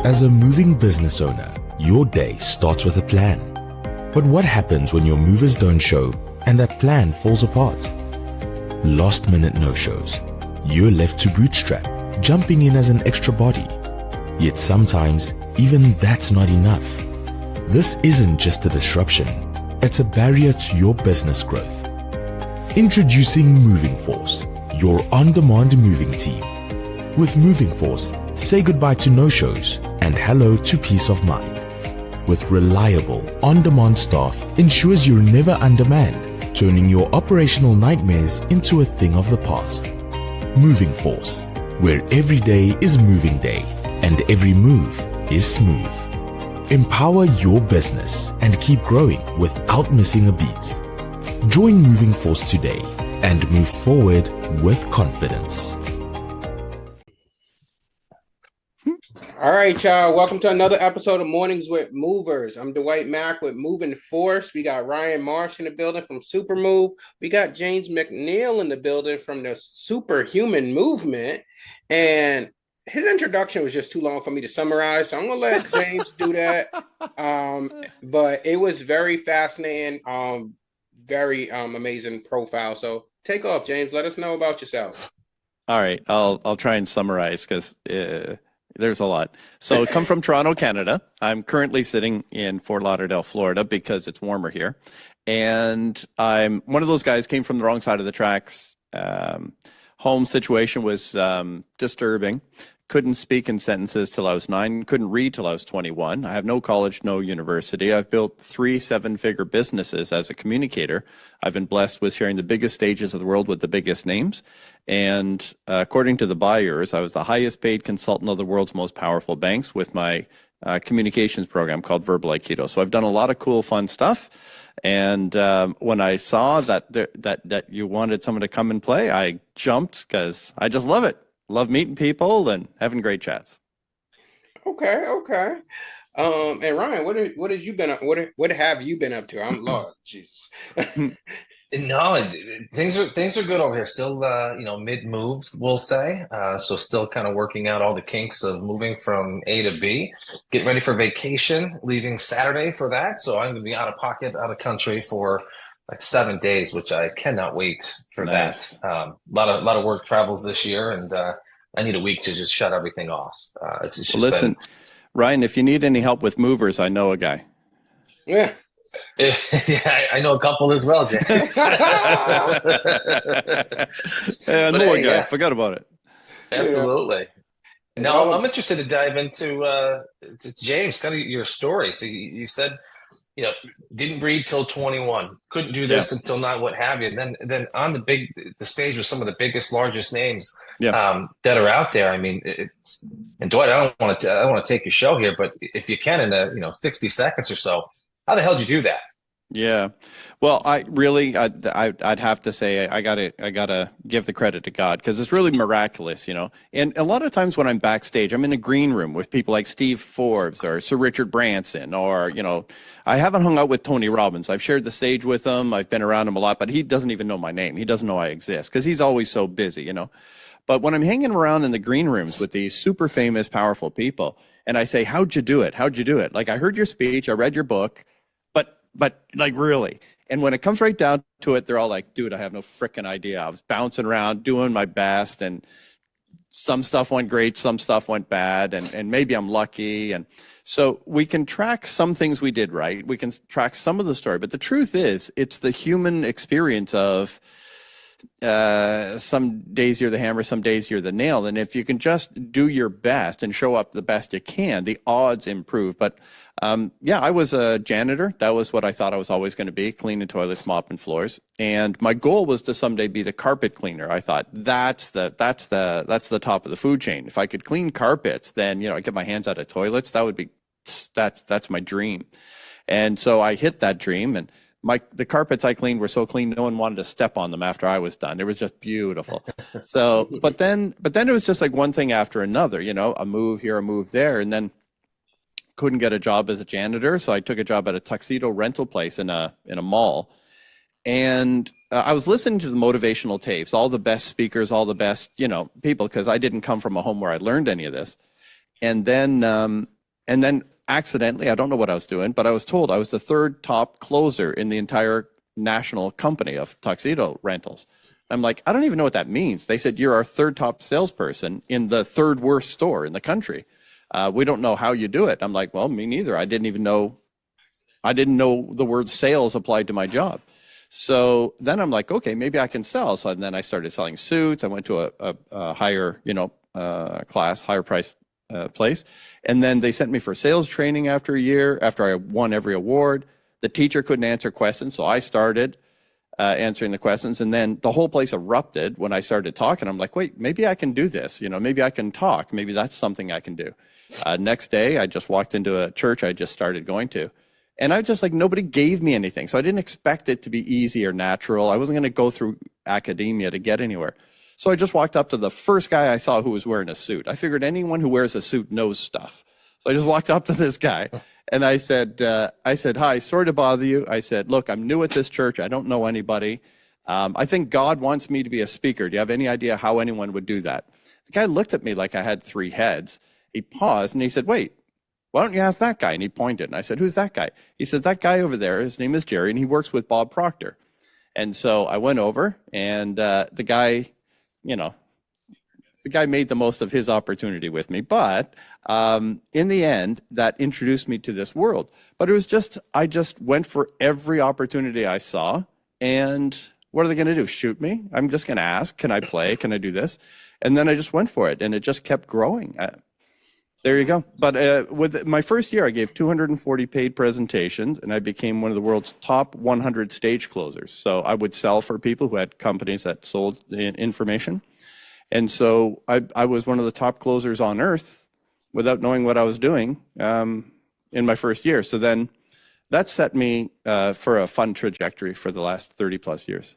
As a moving business owner, your day starts with a plan. But what happens when your movers don't show and that plan falls apart? Last minute no-shows. You're left to bootstrap, jumping in as an extra body. Yet sometimes, even that's not enough. This isn't just a disruption, it's a barrier to your business growth. Introducing Moving Force, your on-demand moving team. With Moving Force, say goodbye to no-shows and hello to peace of mind. With reliable, on-demand staff ensures you're never undermanned, turning your operational nightmares into a thing of the past. Moving Force, where every day is moving day and every move is smooth. Empower your business and keep growing without missing a beat. Join Moving Force today and move forward with confidence. All right, y'all. Welcome to another episode of Mornings with Movers. I'm Dwight Mack with Moving Force. We got Ryan Marsh in the building from Supermove. We got James McNeil in the building from the Superhuman Movement. And his introduction was just too long for me to summarize, so I'm going to let James do that. But it was very fascinating, very amazing profile. So take off, James. Let us know about yourself. All right. I'll try and summarize because there's a lot. So I come from Toronto, Canada. I'm currently sitting in Fort Lauderdale, Florida, because it's warmer here. And I'm one of those guys, came from the wrong side of the tracks. Home situation was disturbing. Couldn't speak in sentences till I was 9. Couldn't read till I was 21. I have no college, no university. I've built 3 7-figure businesses as a communicator. I've been blessed with sharing the biggest stages of the world with the biggest names. And according to the buyers, I was the highest paid consultant of the world's most powerful banks with my communications program called Verbal Aikido. So I've done a lot of cool, fun stuff. And when I saw that you wanted someone to come and play, I jumped because I just love it. Love meeting people and having great chats. Okay. And Ryan, what have you been up? What have you been up to? I'm lost. Jesus. No, things are good over here. Still, mid-move, we'll say. So still kind of working out all the kinks of moving from A to B. Getting ready for vacation, leaving Saturday for that. So I'm going to be out of pocket, out of country for like 7 days, which I cannot wait for. Nice. That. A lot of work travels this year, and I need a week to just shut everything off. It's just listen, Ryan, if you need any help with movers, I know a guy. Yeah. Yeah, I know a couple as well, Jay. I know a guy. Forgot about it. Absolutely. Yeah. No, I'm interested to dive into to James, kind of your story. So you said, didn't read till 21, couldn't do this until now, what have you. And then on the stage with some of the biggest, largest names that are out there. I mean, and Dwight, I don't want to take your show here, but if you can in 60 seconds or so, how the hell did you do that? Yeah, well, I'd have to say I gotta give the credit to God because it's really miraculous, And a lot of times when I'm backstage, I'm in a green room with people like Steve Forbes or Sir Richard Branson, or I haven't hung out with Tony Robbins. I've shared the stage with him. I've been around him a lot, but he doesn't even know my name. He doesn't know I exist because he's always so busy, But when I'm hanging around in the green rooms with these super famous, powerful people, and I say, "How'd you do it? How'd you do it?" Like, I heard your speech, I read your book. But like, really. And when it comes right down to it, they're all like, "Dude, I have no freaking idea. I was bouncing around doing my best, and some stuff went great, some stuff went bad, and maybe I'm lucky." And so we can track some things we did right. We can track some of the story. But the truth is, it's the human experience of some days you're the hammer, some days you're the nail. And if you can just do your best and show up the best you can, the odds improve. But I was a janitor. That was what I thought I was always going to be, cleaning toilets, mopping floors. And my goal was to someday be the carpet cleaner. I thought that's the top of the food chain. If I could clean carpets, then I get my hands out of toilets. That's my dream. And so I hit that dream, and the carpets I cleaned were so clean no one wanted to step on them after I was done. It was just beautiful. So, but then it was just like one thing after another, a move here, a move there, and then couldn't get a job as a janitor, so I took a job at a tuxedo rental place in a mall. And I was listening to the motivational tapes, all the best speakers, all the best, people, because I didn't come from a home where I learned any of this. And then accidentally, I don't know what I was doing, but I was told I was the third top closer in the entire national company of tuxedo rentals. I'm like, I don't even know what that means. They said, you're our third top salesperson in the third worst store in the country. We don't know how you do it. I'm like, well, me neither. I didn't know the word sales applied to my job. So then I'm like, okay, maybe I can sell. So then I started selling suits. I went to a higher, class, higher price place. And then they sent me for sales training after a year, after I won every award. The teacher couldn't answer questions, so I started answering the questions. And then the whole place erupted when I started talking. I'm like, wait, maybe I can do this. Maybe I can talk. Maybe that's something I can do. Next day, I just walked into a church I just started going to. And I just like, nobody gave me anything. So I didn't expect it to be easy or natural. I wasn't going to go through academia to get anywhere. So I just walked up to the first guy I saw who was wearing a suit. I figured anyone who wears a suit knows stuff. So I just walked up to this guy and I said, hi, sorry to bother you. I said, look, I'm new at this church. I don't know anybody. I think God wants me to be a speaker. Do you have any idea how anyone would do that? The guy looked at me like I had three heads. He paused and he said, wait, why don't you ask that guy? And he pointed. And I said, who's that guy? He said, that guy over there, his name is Jerry, and he works with Bob Proctor. And so I went over, and the guy made the most of his opportunity with me. But in the end, that introduced me to this world. But it was I just went for every opportunity I saw. And what are they going to do? Shoot me? I'm just going to ask, can I play? Can I do this? And then I just went for it, and it just kept growing. There you go. But with my first year, I gave 240 paid presentations, and I became one of the world's top 100 stage closers. So I would sell for people who had companies that sold information. And so I was one of the top closers on earth without knowing what I was doing in my first year. So then that set me for a fun trajectory for the last 30 plus years.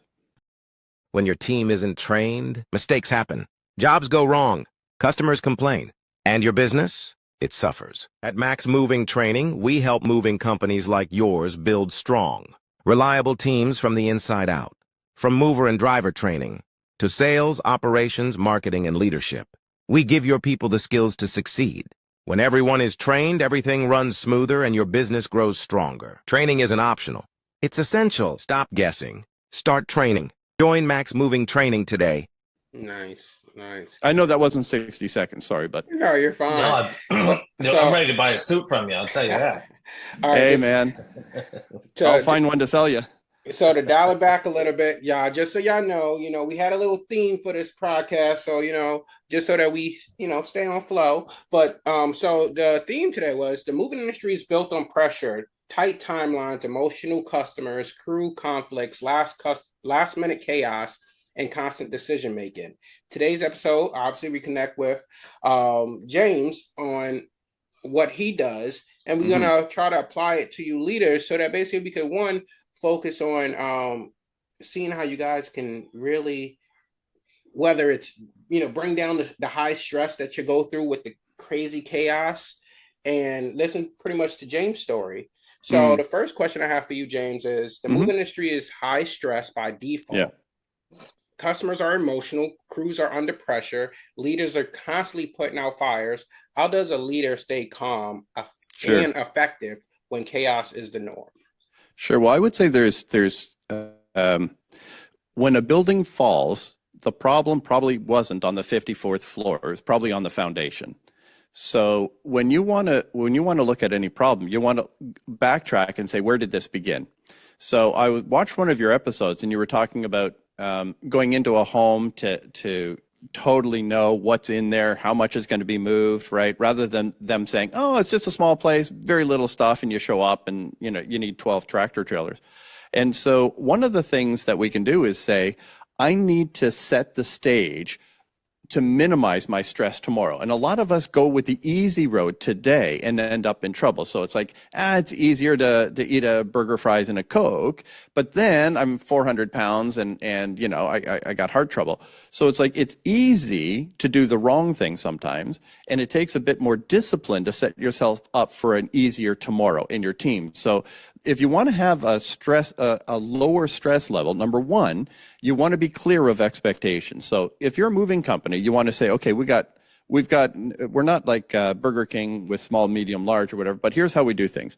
When your team isn't trained, mistakes happen. Jobs go wrong. Customers complain. And your business? It suffers. At Max Moving Training, we help moving companies like yours build strong, reliable teams from the inside out. From mover and driver training to sales, operations, marketing, and leadership, we give your people the skills to succeed. When everyone is trained, everything runs smoother and your business grows stronger. Training isn't optional. It's essential. Stop guessing. Start training. Join Max Moving Training today. Nice. I know that wasn't 60 seconds. Sorry, but no, you're fine. No, I'm ready to buy a suit from you. I'll tell you that. All right, hey, man, I'll find one to sell you. So to dial it back a little bit, y'all, just so y'all know, we had a little theme for this podcast. So, just so that we, stay on flow. But so the theme today was the moving industry is built on pressure, tight timelines, emotional customers, crew conflicts, last minute chaos, and constant decision making. Today's episode, obviously, we connect with James on what he does, and we're gonna try to apply it to you leaders, so that basically we could one focus on seeing how you guys can really, whether it's bring down the high stress that you go through with the crazy chaos, and listen pretty much to James' story. So the first question I have for you, James, is the movie industry is high stress by default. Yeah. Customers are emotional, crews are under pressure, leaders are constantly putting out fires. How does a leader stay calm and effective when chaos is the norm? Sure. Well, I would say there's when a building falls, the problem probably wasn't on the 54th floor. It was probably on the foundation. So when you want to look at any problem, you want to backtrack and say, where did this begin? So I watched one of your episodes, and you were talking about going into a home to totally know what's in there, how much is going to be moved, right? Rather than them saying, oh, it's just a small place, very little stuff, and you show up and you need 12 tractor trailers. And so one of the things that we can do is say, I need to set the stage to minimize my stress tomorrow. And a lot of us go with the easy road today and end up in trouble. So it's like, it's easier to eat a burger, fries, and a Coke, but then I'm 400 pounds and I got heart trouble. So it's like, it's easy to do the wrong thing sometimes, and it takes a bit more discipline to set yourself up for an easier tomorrow in your team. So if you want to have a lower stress level, number one, you want to be clear of expectations. So if you're a moving company, you want to say, okay, we got we're not like Burger King with small, medium, large or whatever, but here's how we do things.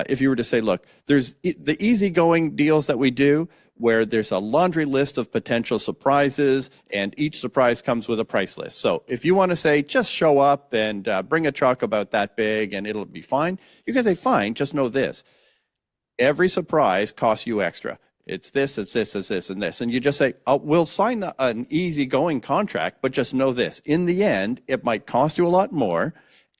If you were to say, look, there's the easygoing deals that we do where there's a laundry list of potential surprises and each surprise comes with a price list. So if you want to say, just show up and bring a truck about that big and it'll be fine, you can say, fine, just know this. Every surprise costs you extra. It's this, it's this, it's this, and this. And you just say, oh, we'll sign an easygoing contract, but just know this. In the end, it might cost you a lot more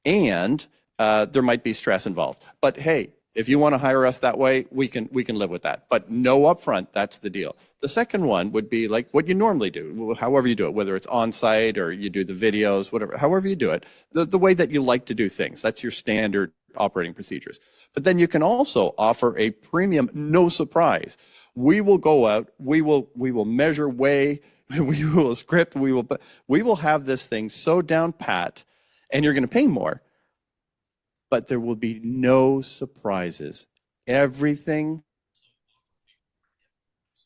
and there might be stress involved. But hey, if you want to hire us that way, we can live with that. But no upfront, that's the deal. The second one would be like what you normally do, however you do it, whether it's on-site or you do the videos, whatever, however you do it, the way that you like to do things. That's your standard operating procedures. But then you can also offer a premium, no surprise. We will go out, we will measure, weigh, we will script, we will have this thing so down pat, and you're going to pay more. But there will be no surprises. Everything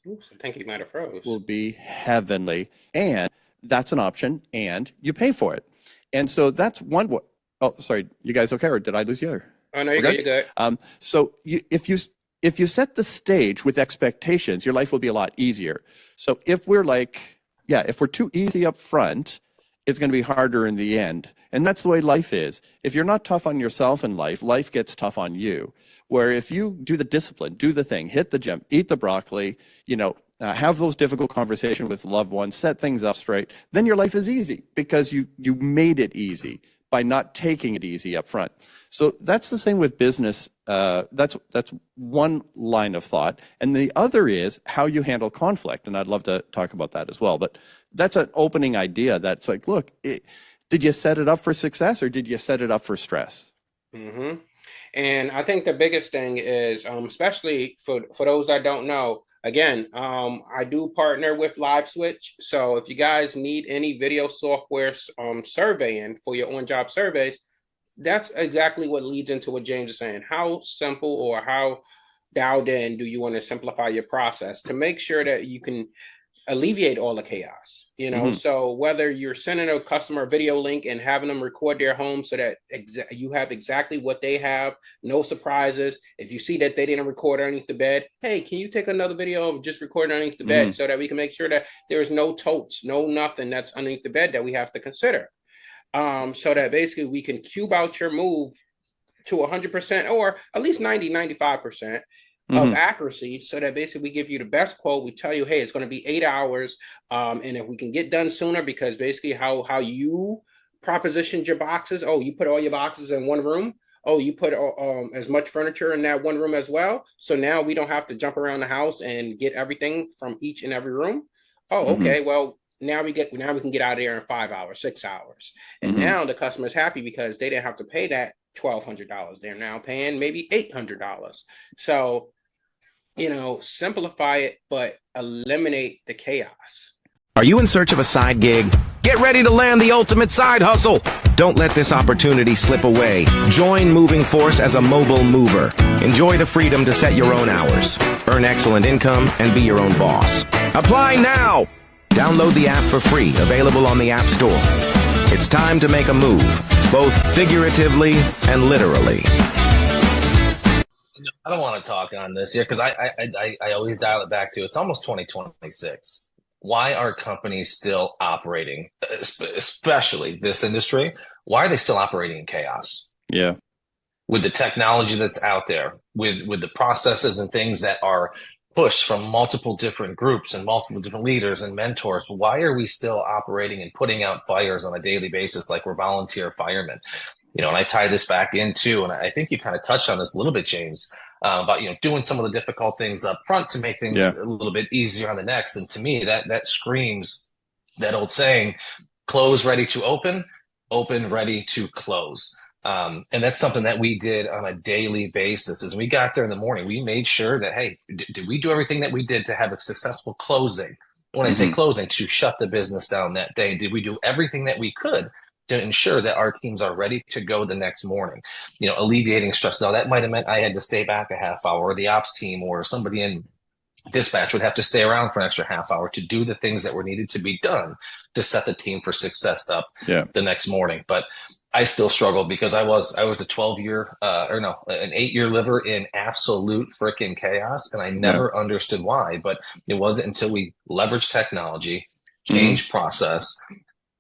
Oops, I think he might have froze. will be heavenly. And that's an option, and you pay for it. And so that's one. Oh, sorry. You guys okay, or did I lose you? Oh, no, you're good. You're good. So if you set the stage with expectations, your life will be a lot easier. So if we're if we're too easy up front, it's going to be harder in the end. And that's the way life is. If you're not tough on yourself in life, life gets tough on you. Where if you do the discipline, do the thing, hit the gym, eat the broccoli, have those difficult conversations with loved ones, set things up straight, then your life is easy because you made it easy by not taking it easy up front. So that's the same with business. That's one line of thought. And the other is how you handle conflict. And I'd love to talk about that as well. But that's an opening idea that's like, look, did you set it up for success or did you set it up for stress? Mm-hmm. And I think the biggest thing is, especially for those that don't know, again, I do partner with LiveSwitch. So if you guys need any video software surveying for your on-job surveys, that's exactly what leads into what James is saying. How simple or how dialed in do you want to simplify your process to make sure that you can alleviate all the chaos, Mm-hmm. So whether you're sending a customer a video link and having them record their home so that you have exactly what they have, no surprises. If you see that they didn't record underneath the bed, hey, can you take another video of just recording underneath the bed so that we can make sure that there is no totes, no nothing that's underneath the bed that we have to consider. So that basically we can cube out your move to 100% or at least 95% of accuracy, so that basically we give you the best quote. We tell you, hey, it's going to be 8 hours. And if we can get done sooner, because basically how you propositioned your boxes, oh, you put all your boxes in one room. Oh, you put as much furniture in that one room as well. So now we don't have to jump around the house and get everything from each and every room. Oh, okay. Well, now we can get out of there in 5 hours, 6 hours. And now the customer's happy because they didn't have to pay that $1,200. They're now paying maybe $800. So, simplify it, but eliminate the chaos. Are you in search of a side gig? Get ready to land the ultimate side hustle. Don't let this opportunity slip away. Join Moving Force as a mobile mover. Enjoy the freedom to set your own hours, earn excellent income, and be your own boss. Apply now. Download the app for free, available on the App Store. It's time to make a move, both figuratively and literally. I don't want to talk on this here because I always dial it back to it's almost 2026. Why are companies still operating, especially this industry? Why are they still operating in chaos? Yeah. With the technology that's out there, with the processes and things that are pushed from multiple different groups and multiple different leaders and mentors, why are we still operating and putting out fires on a daily basis like we're volunteer firemen? And I tie this back into, and I think you kind of touched on this a little bit, James, about doing some of the difficult things up front to make things a little bit easier on the next. And to me, that screams that old saying, close ready to open, open ready to close. And that's something that we did on a daily basis. As we got there in the morning, we made sure that, hey, did we do everything that we did to have a successful closing? When I say closing, to shut the business down that day, did we do everything that we could to ensure that our teams are ready to go the next morning? Alleviating stress. Now, that might have meant I had to stay back a half hour, or the ops team or somebody in dispatch would have to stay around for an extra half hour to do the things that were needed to be done to set the team for success up the next morning. But I still struggle because I was a 12-year an 8-year liver in absolute freaking chaos, and I never understood why. But it wasn't until we leveraged technology, changed process,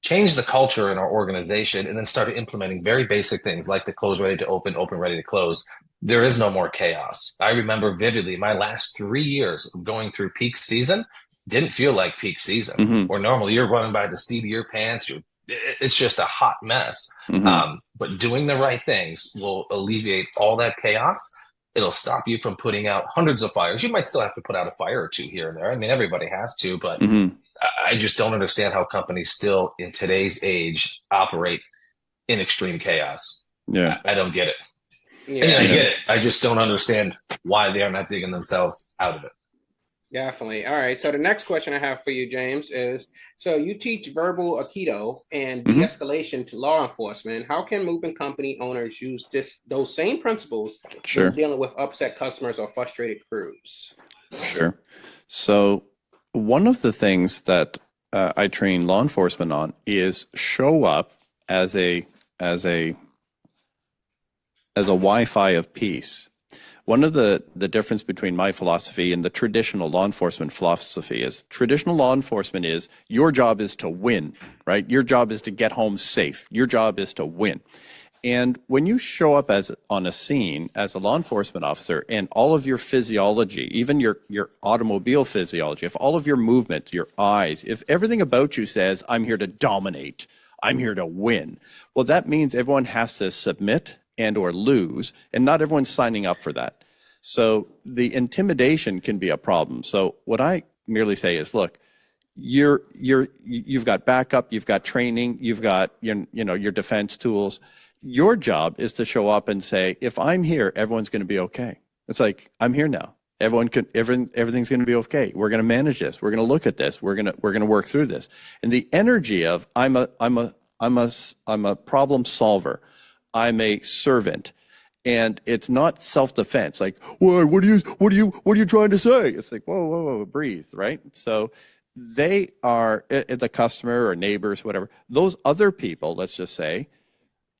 changed the culture in our organization, and then started implementing very basic things like the close ready to open, open ready to close. There is no more chaos. I remember vividly my last 3 years of going through peak season didn't feel like peak season. Where normally you're running by the seat of your pants, it's just a hot mess. But doing the right things will alleviate all that chaos. It'll stop you from putting out hundreds of fires. You might still have to put out a fire or two here and there. I mean, everybody has to, but I just don't understand how companies still in today's age operate in extreme chaos. I don't get it. I get it. I just don't understand why they are not digging themselves out of it. Definitely. All right. So the next question I have for you, James, is so you teach verbal Aikido and de-escalation to law enforcement. How can moving company owners use those same principles when dealing with upset customers or frustrated crews? Sure. So one of the things that I train law enforcement on is show up as a Wi-Fi of peace. One of the difference between my philosophy and the traditional law enforcement philosophy is traditional law enforcement is your job is to win, right? Your job is to get home safe. Your job is to win. And when you show up on a scene as a law enforcement officer and all of your physiology, even your automobile physiology, if all of your movement, your eyes, if everything about you says, I'm here to dominate, I'm here to win, well, that means everyone has to submit and or lose, and not everyone's signing up for that. So the intimidation can be a problem. So what I merely say is, look, you've got backup, you've got training, you've got your defense tools. Your job is to show up and say, if I'm here, everyone's going to be okay. It's like, I'm here now. Everything's going to be okay. We're going to manage this. We're going to look at this. We're going to work through this. And the energy of I'm a problem solver. I'm a servant, and it's not self-defense. Like, what are you trying to say? It's like, whoa, breathe, right? So they are the customer or neighbors, whatever. Those other people, let's just say,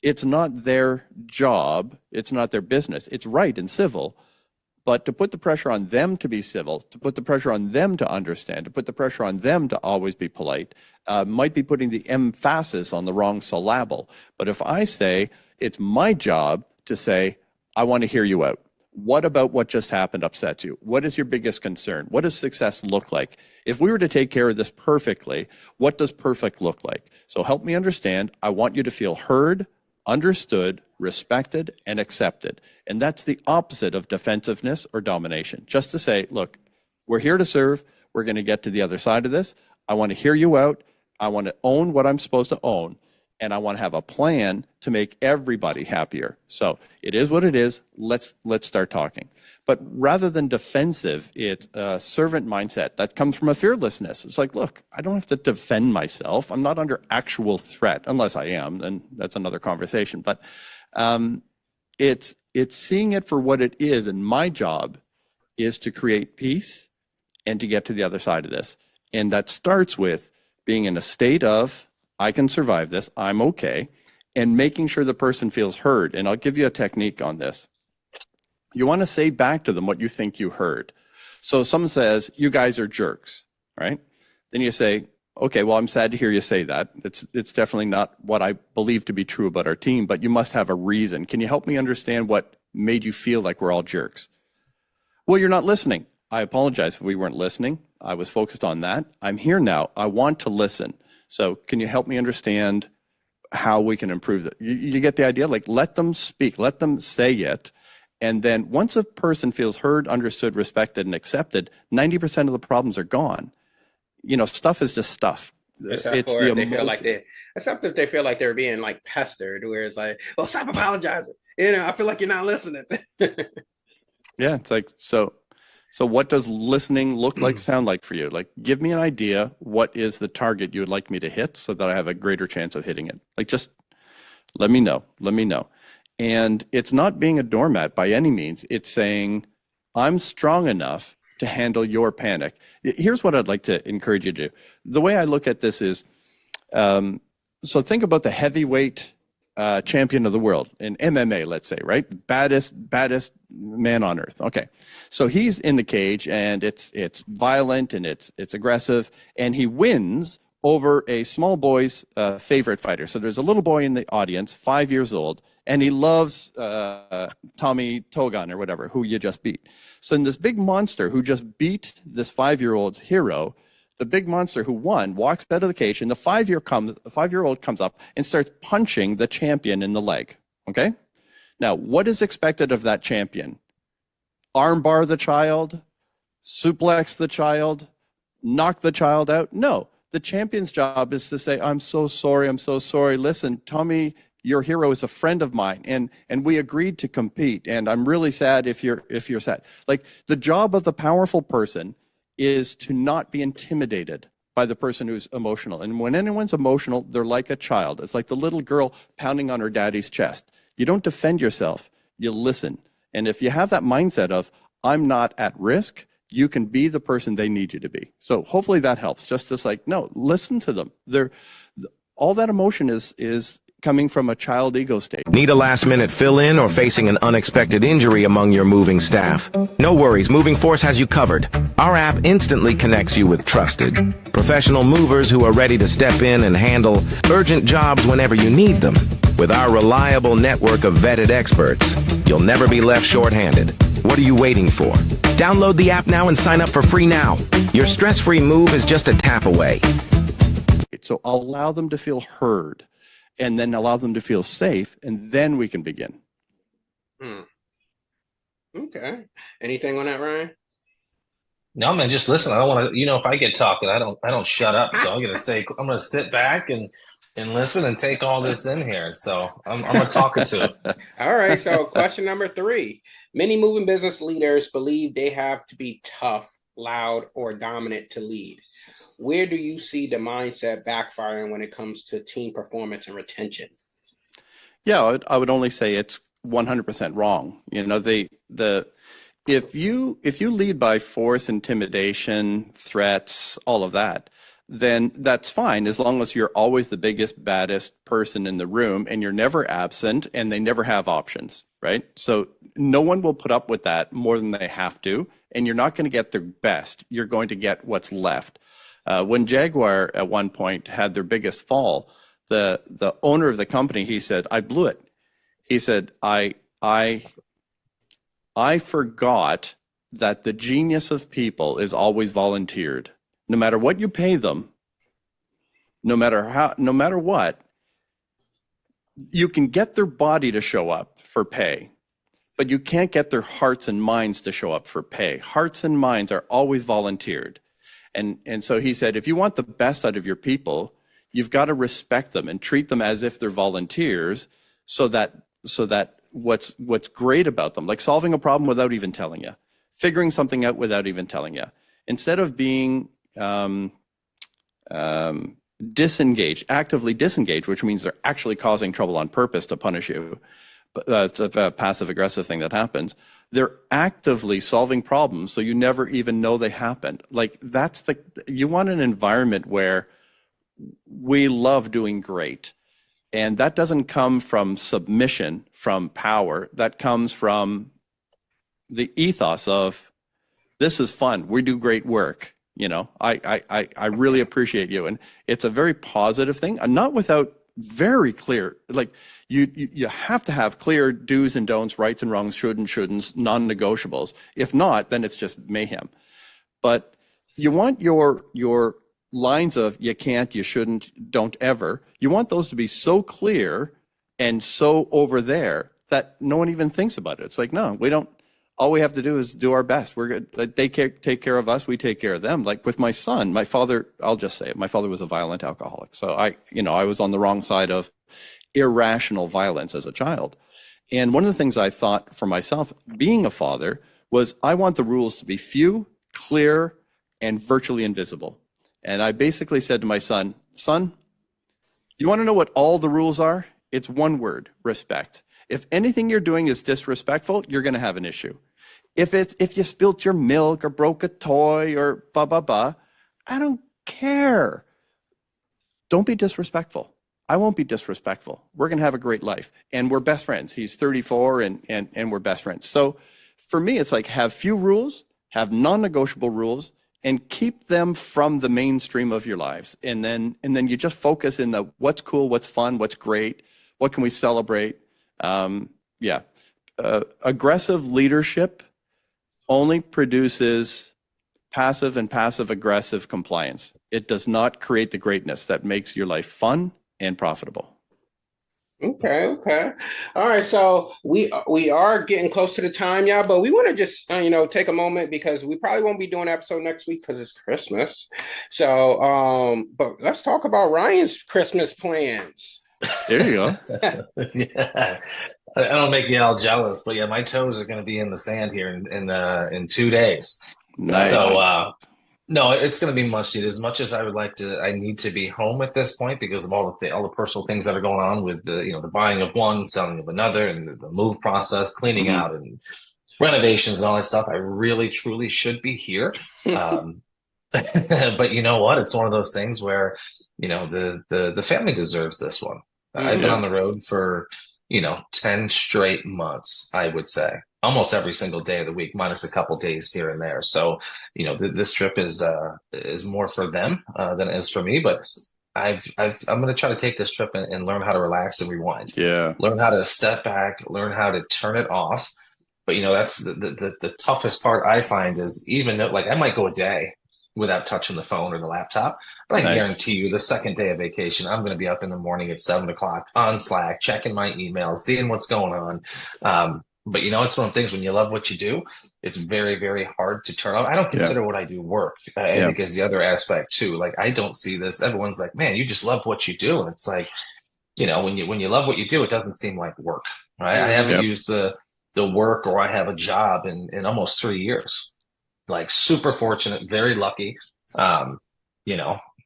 it's not their job, it's not their business. It's right and civil, but to put the pressure on them to be civil, to put the pressure on them to understand, to put the pressure on them to always be polite, might be putting the emphasis on the wrong syllable. But if I say, it's my job to say, I want to hear you out. What about what just happened upsets you? What is your biggest concern? What does success look like? If we were to take care of this perfectly, what does perfect look like? So help me understand. I want you to feel heard, understood, respected, and accepted. And that's the opposite of defensiveness or domination. Just to say, look, we're here to serve. We're going to get to the other side of this. I want to hear you out. I want to own what I'm supposed to own. And I want to have a plan to make everybody happier. So it is what it is. Let's start talking. But rather than defensive, it's a servant mindset that comes from a fearlessness. It's like, look, I don't have to defend myself. I'm not under actual threat, unless I am, and that's another conversation. But it's seeing it for what it is. And my job is to create peace and to get to the other side of this. And that starts with being in a state of, I can survive this, I'm okay, and making sure the person feels heard. And I'll give you a technique on this. You want to say back to them what you think you heard. So someone says, you guys are jerks, right? Then you say, okay, well, I'm sad to hear you say that. It's definitely not what I believe to be true about our team, but you must have a reason. Can you help me understand what made you feel like we're all jerks? Well, you're not listening. I apologize if we weren't listening. I was focused on that. I'm here now. I want to listen. So can you help me understand how we can improve that? You get the idea? Like, let them speak, let them say it. And then once a person feels heard, understood, respected, and accepted, 90% of the problems are gone. Stuff is just stuff. Except if they feel like they're being like pestered, where it's like, well, stop apologizing. I feel like you're not listening. Yeah, it's like, so what does listening look like, sound like for you? Like, give me an idea. What is the target you would like me to hit so that I have a greater chance of hitting it? Like, just let me know. And it's not being a doormat by any means. It's saying, I'm strong enough to handle your panic. Here's what I'd like to encourage you to do. The way I look at this is, so think about the heavyweight champion of the world in MMA, let's say, right? Baddest man on earth. Okay. So he's in the cage and it's violent and it's aggressive, and he wins over a small boy's favorite fighter. So there's a little boy in the audience, 5 years old, and he loves Tommy Togan or whatever, who you just beat. So in this big monster who just beat this 5-year-old's hero, the big monster who won walks out of the cage, and the 5-year-old comes up and starts punching the champion in the leg. Okay? Now, what is expected of that champion? Armbar the child? Suplex the child? Knock the child out? No. The champion's job is to say, I'm so sorry. Listen, Tommy, your hero is a friend of mine, and we agreed to compete, and I'm really sad if you're sad. Like, the job of the powerful person is to not be intimidated by the person who's emotional. And when anyone's emotional, they're like a child. It's like the little girl pounding on her daddy's chest. You don't defend yourself, you listen. And if you have that mindset of, I'm not at risk, you can be the person they need you to be. So hopefully that helps. Just like, no, listen to them. All that emotion is coming from a child ego state. Need a last-minute fill-in or facing an unexpected injury among your moving staff? No worries, Moving Force has you covered. Our app instantly connects you with trusted, professional movers who are ready to step in and handle urgent jobs whenever you need them. With our reliable network of vetted experts, you'll never be left short-handed. What are you waiting for? Download the app now and sign up for free now. Your stress-free move is just a tap away. So allow them to feel heard, and then allow them to feel safe, and then we can begin. Okay. Anything on that, Ryan? No, man, just listen. I don't want to, if I get talking, I don't shut up. So I'm going to sit back and listen and take all this in here. So I'm a talker to it. All right. So question number 3. Many moving business leaders believe they have to be tough, loud, or dominant to lead. Where do you see the mindset backfiring when it comes to team performance and retention? Yeah, I would only say it's 100% wrong. If you lead by force, intimidation, threats, all of that, then that's fine as long as you're always the biggest, baddest person in the room and you're never absent and they never have options, right? So no one will put up with that more than they have to, and you're not going to get their best. You're going to get what's left. When Jaguar at one point had their biggest fall, the owner of the company, he said, I blew it. He said, I forgot that the genius of people is always volunteered. No matter what you pay them, no matter what, you can get their body to show up for pay, but you can't get their hearts and minds to show up for pay. Hearts and minds are always volunteered. And so he said, if you want the best out of your people, you've got to respect them and treat them as if they're volunteers, so that what's great about them, like solving a problem without even telling you, figuring something out without even telling you, instead of being disengaged, actively disengaged, which means they're actually causing trouble on purpose to punish you. But it's a passive aggressive thing that happens. They're actively solving problems, so you never even know they happened. Like, you want an environment where we love doing great. And that doesn't come from submission, from power. That comes from the ethos of, this is fun, we do great work. I really appreciate you. And it's a very positive thing, and not without very clear, like you have to have clear do's and don'ts, rights and wrongs, should and shouldn'ts, non-negotiables. If not, then it's just mayhem. But you want your lines of you can't, you shouldn't, don't ever, you want those to be so clear and so over there that no one even thinks about it. It's like, no, we don't. All we have to do is do our best. We're good. Like, they take care of us. We take care of them. Like with my son, my father, I'll just say it. My father was a violent alcoholic. So I was on the wrong side of irrational violence as a child. And one of the things I thought for myself, being a father, was I want the rules to be few, clear, and virtually invisible. And I basically said to my son, you want to know what all the rules are? It's one word: respect. If anything you're doing is disrespectful, you're going to have an issue. if you spilt your milk or broke a toy or blah, blah, blah, I don't care. Don't be disrespectful. I won't be disrespectful. We're going to have a great life. And we're best friends. He's 34 and we're best friends. So for me, it's like have few rules, have non-negotiable rules, and keep them from the mainstream of your lives. And then you just focus in the what's cool, what's fun, what's great, what can we celebrate. Aggressive leadership only produces passive and passive-aggressive compliance. It does not create the greatness that makes your life fun and profitable. Okay. All right. So we are getting close to the time, y'all, but we want to just take a moment because we probably won't be doing an episode next week because it's Christmas. So but let's talk about Ryan's Christmas plans. There you go. Yeah. I don't make you all jealous, but yeah, my toes are going to be in the sand here in 2 days. Nice. So no, it's going to be much needed. As much as I would like to, I need to be home at this point because of all the personal things that are going on with the buying of one, selling of another, and the move process, cleaning out, and renovations and all that stuff. I really, truly should be here. But you know what? It's one of those things where the family deserves this one. I've been on the road for 10 straight months, I would say. Almost every single day of the week, minus a couple days here and there. So, this trip is more for them than it is for me. But I'm going to try to take this trip and learn how to relax and rewind. Yeah. Learn how to step back, learn how to turn it off. But that's the toughest part I find is even though I might go a day without touching the phone or the laptop, but I guarantee you the second day of vacation, I'm going to be up in the morning at 7:00 on Slack, checking my emails, seeing what's going on. But it's one of the things when you love what you do, it's very, very hard to turn off. I don't consider what I do work. I think is the other aspect too. I don't see this. Everyone's like, man, you just love what you do. And it's like, when you love what you do, it doesn't seem like work, right? I haven't used the work or I have a job in almost 3 years. Super fortunate, very lucky. But I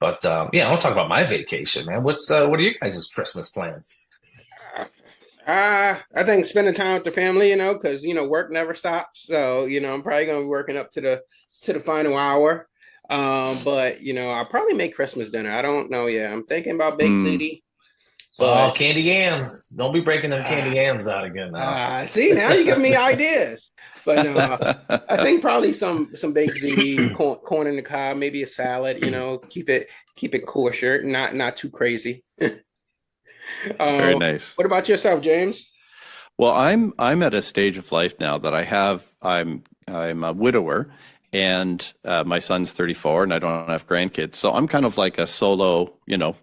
want to talk about my vacation, man. What are you guys' Christmas plans? I think spending time with the family, because work never stops. So I'm probably gonna be working up to the final hour. But I'll probably make Christmas dinner. I don't know yet. I'm thinking about baked ziti. Candy yams! Don't be breaking them candy yams out again now. See, now you give me ideas. But I think probably some baked ziti, corn in the cob, maybe a salad. Keep it kosher, not too crazy. Very nice. What about yourself, James? Well, I'm at a stage of life now that I'm a widower, and my son's 34, and I don't have grandkids, so I'm kind of like a solo,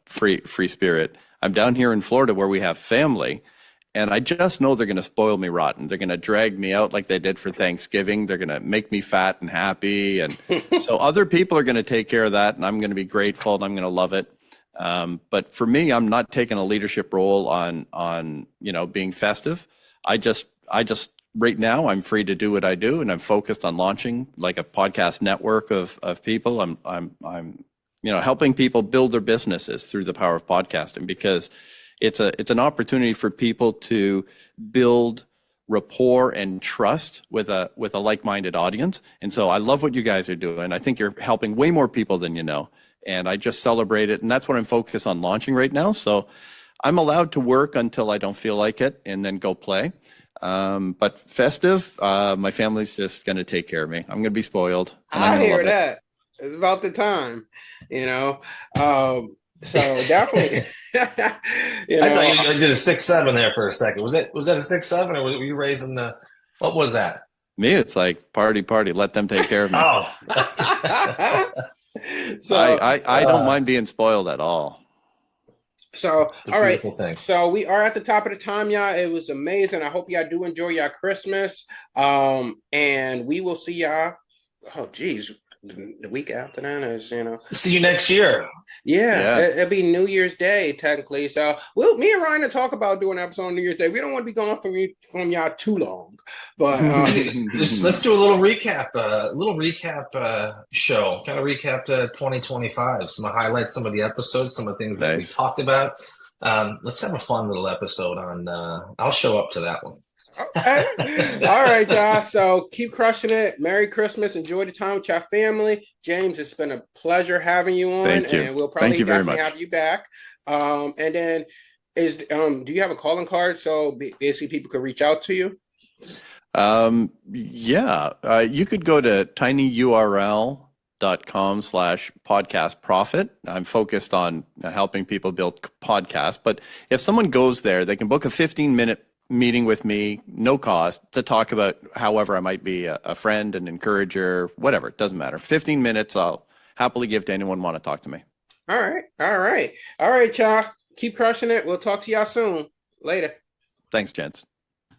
free spirit. I'm down here in Florida where we have family, and I just know they're going to spoil me rotten. They're going to drag me out like they did for Thanksgiving. They're going to make me fat and happy, and so other people are going to take care of that, and I'm going to be grateful, and I'm going to love it. But for me, I'm not taking a leadership role on being festive. I just right now I'm free to do what I do, and I'm focused on launching a podcast network of people. I'm helping people build their businesses through the power of podcasting because it's an opportunity for people to build rapport and trust with a like-minded audience. And so I love what you guys are doing. I think you're helping way more people than you know. And I just celebrate it. And that's what I'm focused on launching right now. So I'm allowed to work until I don't feel like it and then go play. But festive, my family's just going to take care of me. I'm going to be spoiled. I hear that. It's about the time, So definitely, I thought you did a 6'7" there for a second. Was that a 6'7" or were you raising what was that? Me, it's like party. Let them take care of me. Oh. So I don't mind being spoiled at all. So all right. Thing. So we are at the top of the time, y'all. It was amazing. I hope y'all do enjoy y'all Christmas. And we will see y'all. Oh geez. The week after that is, See you next year. Yeah. It'll be New Year's Day, technically. So, me and Ryan will talk about doing an episode on New Year's Day. We don't want to be gone from y'all too long, but let's do a little recap. Show, kind of recap 2025. Some highlights, some of the episodes, some of the things that we talked about. Let's have a fun little episode on. I'll show up to that one. Okay. All right, y'all. So keep crushing it. Merry Christmas. Enjoy the time with your family. James, it's been a pleasure having you on, Thank you. and we'll Thank probably you very definitely much. have you back. And then do you have a calling card so basically people could reach out to you? Yeah, you could go to tinyurl.com/podcast profit. I'm focused on helping people build podcasts, but if someone goes there, they can book a 15-minute meeting with me, no cost, to talk about however I might be a friend, an encourager, whatever. It doesn't matter. 15 minutes, I'll happily give to anyone want to talk to me. All right. All right. All right, y'all. Keep crushing it. We'll talk to y'all soon. Later. Thanks, gents.